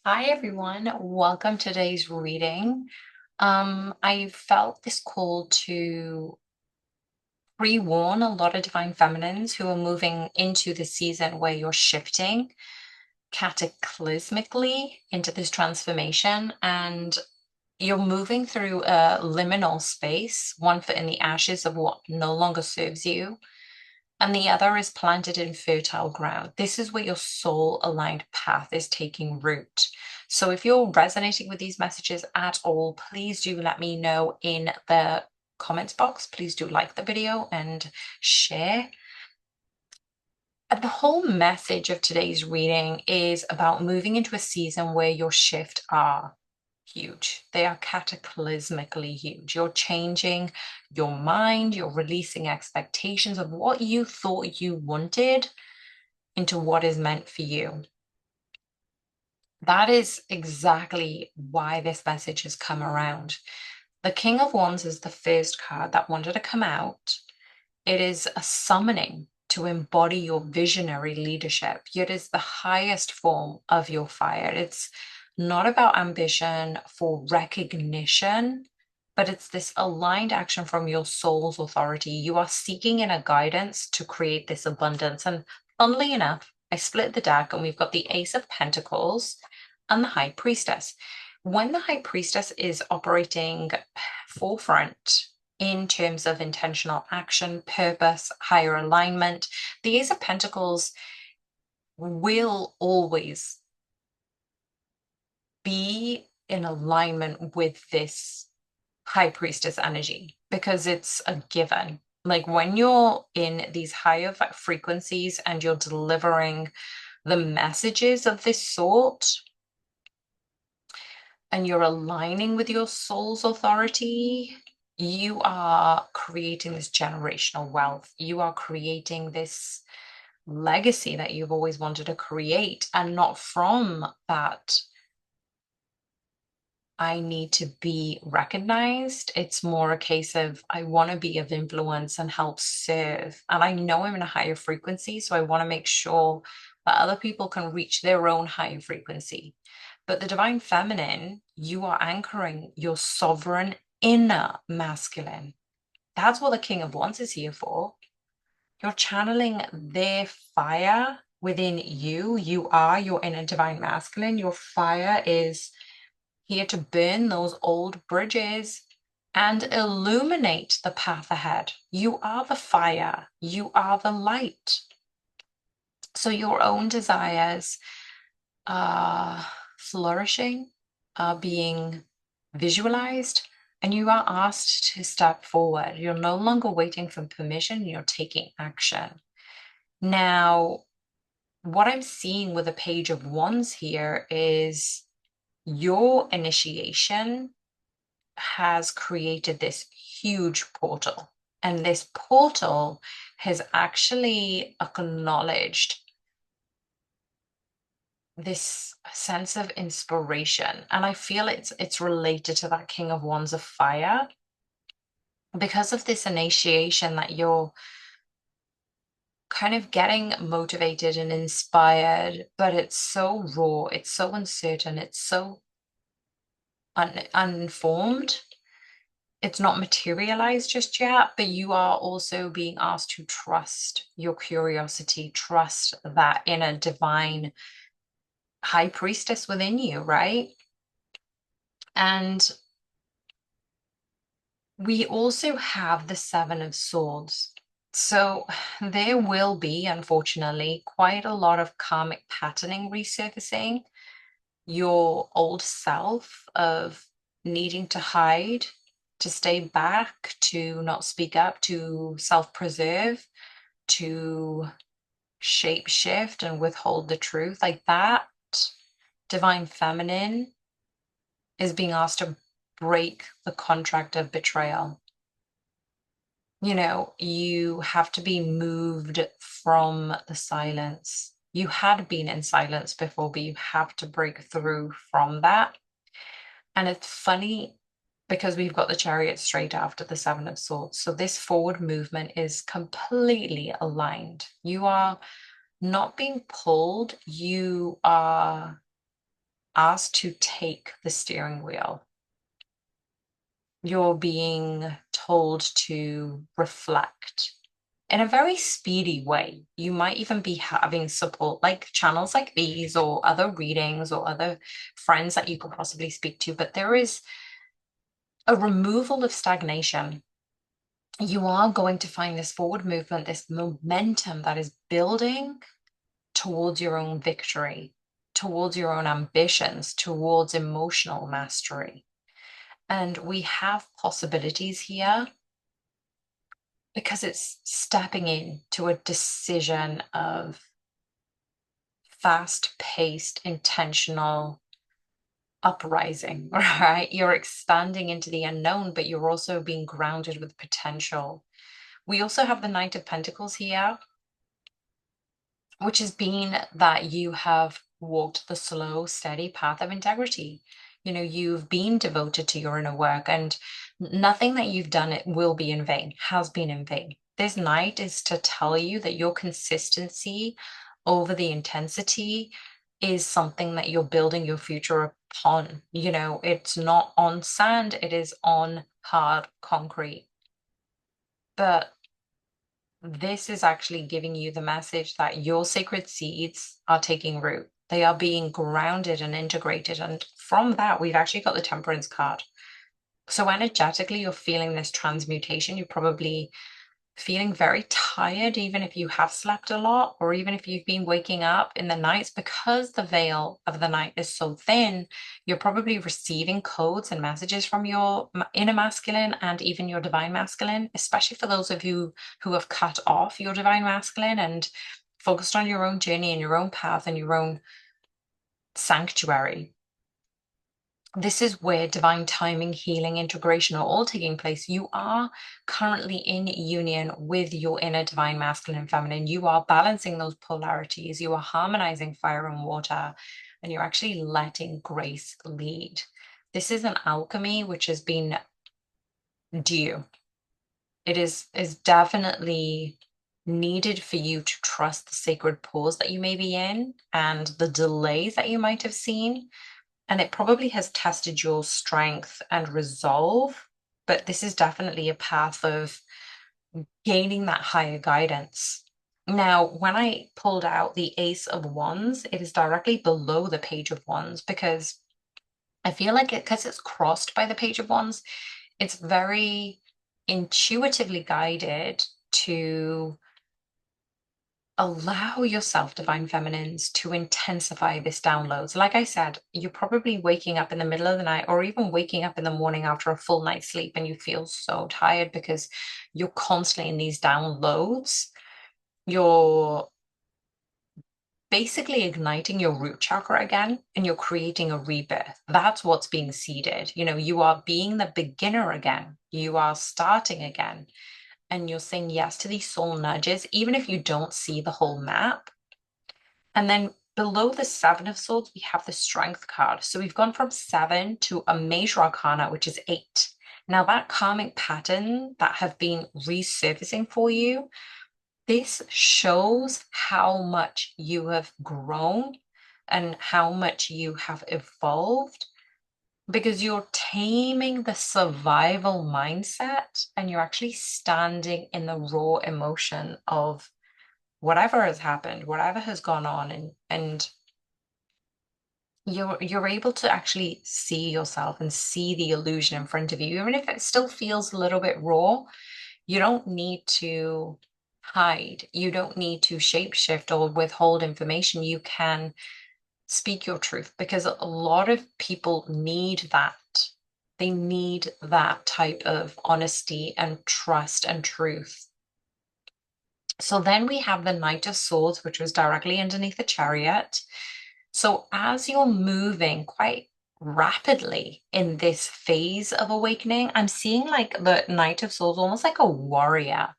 Hi everyone, welcome to today's reading. I felt this call to pre-warn a lot of divine feminines who are moving into the season where you're shifting cataclysmically into this transformation and you're moving through a liminal space, one foot in the ashes of what no longer serves you, and the other is planted in fertile ground. This is where your soul aligned path is taking root. So if you're resonating with these messages at all, please do let me know in the comments box. Please do like the video and share. And the whole message of today's reading is about moving into a season where your shift are huge. They are cataclysmically huge. You're changing your mind, you're releasing expectations of what you thought you wanted into what is meant for you. That is exactly why this message has come around. The King of Wands is the first card that wanted to come out. It is a summoning to embody your visionary leadership. It is the highest form of your fire. It's not about ambition for recognition, but it's this aligned action from your soul's authority. You are seeking inner guidance to create this abundance. And funnily enough, I split the deck and we've got the Ace of Pentacles and the High Priestess. When the High Priestess is operating forefront in terms of intentional action, purpose, higher alignment, the Ace of Pentacles will always be in alignment with this High Priestess energy because it's a given. Like when you're in these higher frequencies and you're delivering the messages of this sort and you're aligning with your soul's authority, you are creating this generational wealth. You are creating this legacy that you've always wanted to create, and not from that I need to be recognized. It's more a case of I want to be of influence and help serve. And I know I'm in a higher frequency, so I want to make sure that other people can reach their own higher frequency. But the divine feminine, you are anchoring your sovereign inner masculine. That's what the King of Wands is here for. You're channeling their fire within you. You are your inner divine masculine. Your fire is here to burn those old bridges and illuminate the path ahead. You are the fire, you are the light. So your own desires are flourishing, are being visualized, and you are asked to step forward. You're no longer waiting for permission, you're taking action. Now, what I'm seeing with the Page of Wands here is your initiation has created this huge portal. And this portal has actually acknowledged this sense of inspiration. And I feel it's related to that King of Wands of fire because of this initiation that you're kind of getting motivated and inspired, but it's so raw, it's so uncertain, it's so uninformed. It's not materialized just yet, but you are also being asked to trust your curiosity, trust that inner divine high priestess within you, right? And we also have the Seven of Swords. So there will be, unfortunately, quite a lot of karmic patterning resurfacing. Your old self of needing to hide, to stay back, to not speak up, to self-preserve, to shape shift and withhold the truth, like that divine feminine is being asked to break the contract of betrayal. You have to be moved from the silence. You had been in silence before, but you have to break through from that. And it's funny because we've got the Chariot straight after the Seven of Swords. So this forward movement is completely aligned. You are not being pulled, you are asked to take the steering wheel. You're being told to reflect in a very speedy way. You might even be having support like channels like these or other readings or other friends that you could possibly speak to, but there is a removal of stagnation. You are going to find this forward movement, this momentum that is building towards your own victory, towards your own ambitions, towards emotional mastery. And we have possibilities here because it's stepping into a decision of fast-paced, intentional uprising, right? You're expanding into the unknown, but you're also being grounded with potential. We also have the Knight of Pentacles here, which has been that you have walked the slow, steady path of integrity. You know, you've been devoted to your inner work, and nothing that you've done it will be in vain, has been in vain. This night is to tell you that your consistency over the intensity is something that you're building your future upon. You know, it's not on sand, it is on hard concrete. But this is actually giving you the message that your sacred seeds are taking root. They are being grounded and integrated. And from that, we've actually got the Temperance card. So energetically, you're feeling this transmutation. You're probably feeling very tired, even if you have slept a lot, or even if you've been waking up in the nights, because the veil of the night is so thin, you're probably receiving codes and messages from your inner masculine and even your divine masculine, especially for those of you who have cut off your divine masculine and focused on your own journey and your own path and your own sanctuary. This is where divine timing, healing, integration are all taking place. You are currently in union with your inner divine masculine and feminine. You are balancing those polarities. You are harmonizing fire and water, and you're actually letting grace lead. This is an alchemy which has been due. It is definitely needed for you to trust the sacred pause that you may be in and the delays that you might have seen. And it probably has tested your strength and resolve, but this is definitely a path of gaining that higher guidance. Now, when I pulled out the Ace of Wands, it is directly below the Page of Wands because I feel like because it's crossed by the Page of Wands, it's very intuitively guided to allow yourself, divine feminines, to intensify this download. So like I said, you're probably waking up in the middle of the night or even waking up in the morning after a full night's sleep and you feel so tired because you're constantly in these downloads. You're basically igniting your root chakra again and you're creating a rebirth. That's what's being seeded. You know, you are being the beginner again. You are starting again. And you're saying yes to these soul nudges, even if you don't see the whole map. And then below the Seven of Swords, we have the Strength card. So we've gone from 7 to a major arcana, which is 8. Now that karmic pattern that have been resurfacing for you, this shows how much you have grown and how much you have evolved because you're taming the survival mindset and you're actually standing in the raw emotion of whatever has happened, whatever has gone on, and you're able to actually see yourself and see the illusion in front of you, even if it still feels a little bit raw. You don't need to hide. You don't need to shapeshift or withhold information. You can speak your truth because a lot of people need that. They need that type of honesty and trust and truth. So then we have the Knight of Swords, which was directly underneath the Chariot. So as you're moving quite rapidly in this phase of awakening, I'm seeing like the Knight of Swords almost like a warrior.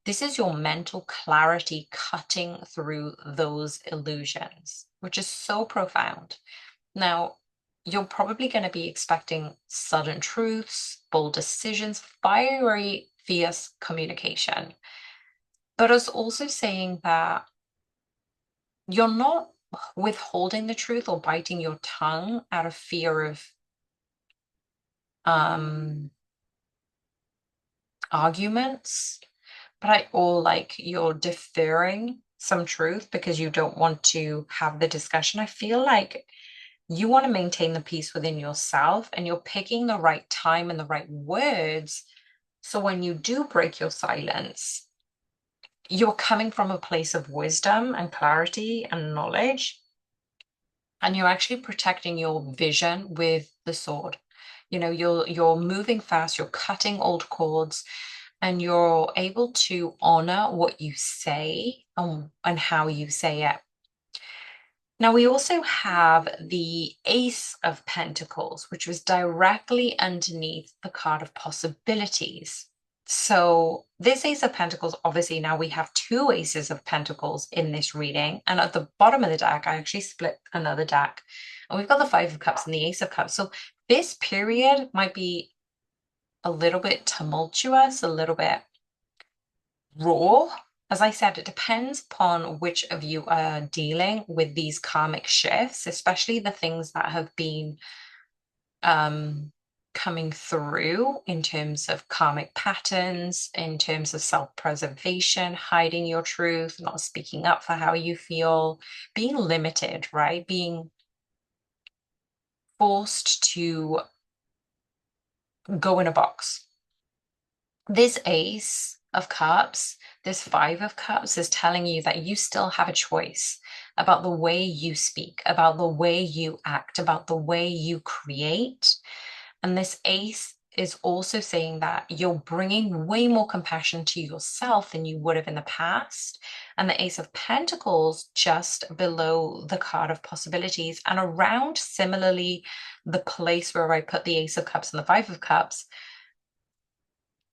This is your mental clarity cutting through those illusions, which is so profound. Now, you're probably going to be expecting sudden truths, bold decisions, fiery, fierce communication. But it's also saying that you're not withholding the truth or biting your tongue out of fear of um arguments, or like you're deferring some truth because you don't want to have the discussion. I feel like you want to maintain the peace within yourself, and you're picking the right time and the right words. So when you do break your silence, you're coming from a place of wisdom and clarity and knowledge, and you're actually protecting your vision with the sword. You know, you're moving fast, you're cutting old cords, and you're able to honor what you say and how you say it. Now, we also have the Ace of Pentacles, which was directly underneath the card of possibilities. So, this Ace of Pentacles, obviously, now we have two Aces of Pentacles in this reading. And at the bottom of the deck, I actually split another deck. And we've got the Five of Cups and the Ace of Cups. So, this period might be a little bit tumultuous, a little bit raw. As I said, it depends upon which of you are dealing with these karmic shifts, especially the things that have been coming through in terms of karmic patterns, in terms of self-preservation, hiding your truth, not speaking up for how you feel, being limited, right? Being forced to go in a box. This Ace of Cups, this Five of Cups is telling you that you still have a choice about the way you speak, about the way you act, about the way you create. And this Ace is also saying that you're bringing way more compassion to yourself than you would have in the past. And the Ace of Pentacles just below the card of possibilities, and around similarly the place where I put the Ace of Cups and the Five of Cups.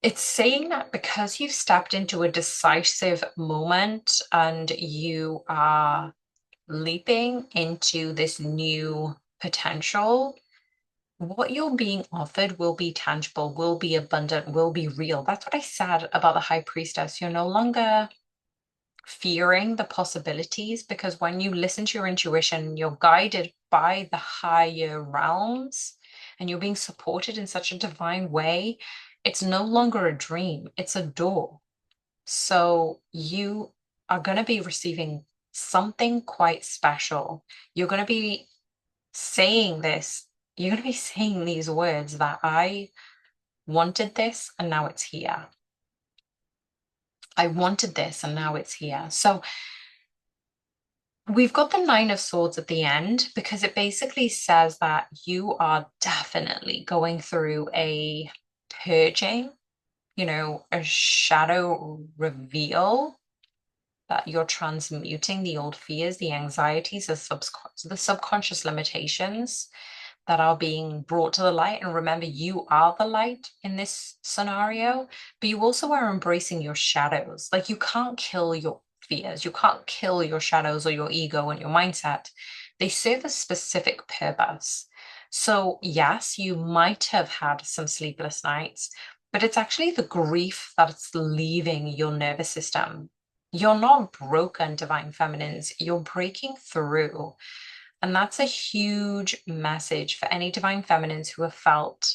It's saying that because you've stepped into a decisive moment and you are leaping into this new potential, what you're being offered will be tangible, will be abundant, will be real. That's what I said about the High Priestess. You're no longer fearing the possibilities, because when you listen to your intuition, you're guided by the higher realms and you're being supported in such a divine way. It's no longer a dream, it's a door. So you are going to be receiving something quite special. You're going to be saying this, you're going to be saying these words that I wanted this and now it's here. I wanted this and now it's here. So we've got the Nine of Swords at the end because it basically says that you are definitely going through a purging, a shadow reveal, that you're transmuting the old fears, the anxieties, the subconscious limitations that are being brought to the light. And remember, you are the light in this scenario, but you also are embracing your shadows. Like, you can't kill your fears, you can't kill your shadows or your ego and your mindset. They serve a specific purpose. So, yes, you might have had some sleepless nights, but it's actually the grief that's leaving your nervous system. You're not broken, divine feminines. You're breaking through. And that's a huge message for any divine feminines who have felt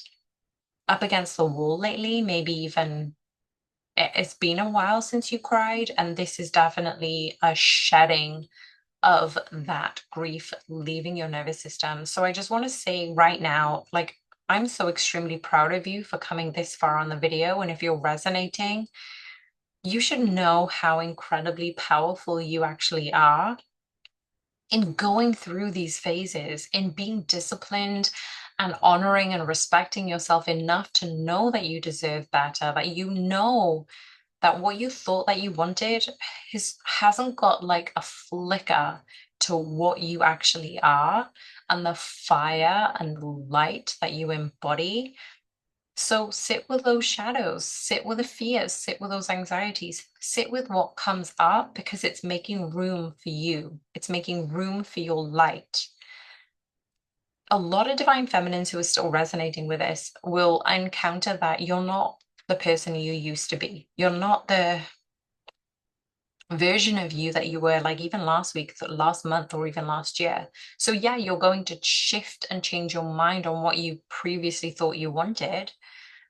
up against the wall lately. Maybe even it's been a while since you cried, and this is definitely a shedding of that grief leaving your nervous system. So I just want to say right now, like, I'm so extremely proud of you for coming this far on the video. And if you're resonating, you should know how incredibly powerful you actually are in going through these phases, in being disciplined and honoring and respecting yourself enough to know that you deserve better, that you know that what you thought that you wanted hasn't got like a flicker to what you actually are and the fire and light that you embody. So sit with those shadows, sit with the fears, sit with those anxieties, sit with what comes up, because it's making room for you. It's making room for your light. A lot of divine feminines who are still resonating with this will encounter that you're not the person you used to be. You're not the version of you that you were like even last week, last month, or even last year. So yeah, you're going to shift and change your mind on what you previously thought you wanted,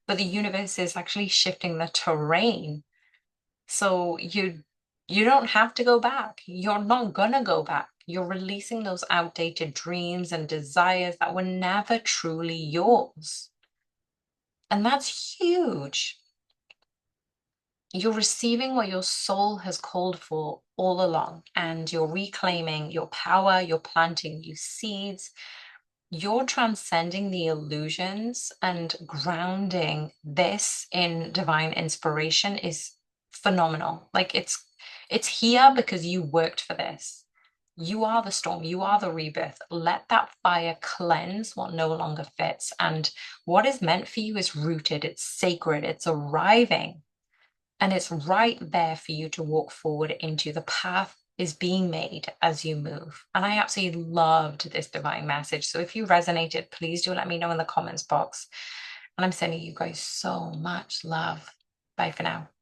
but the universe is actually shifting the terrain. So you don't have to go back. You're not gonna go back. You're releasing those outdated dreams and desires that were never truly yours. And that's huge. You're receiving what your soul has called for all along, and you're reclaiming your power, you're planting new seeds, you're transcending the illusions and grounding this in divine inspiration is phenomenal. Like it's here because you worked for this. You are the storm, you are the rebirth. Let that fire cleanse what no longer fits. And what is meant for you is rooted, it's sacred, it's arriving. And it's right there for you to walk forward into. The path is being made as you move. And I absolutely loved this divine message. So if you resonated, please do let me know in the comments box. And I'm sending you guys so much love. Bye for now.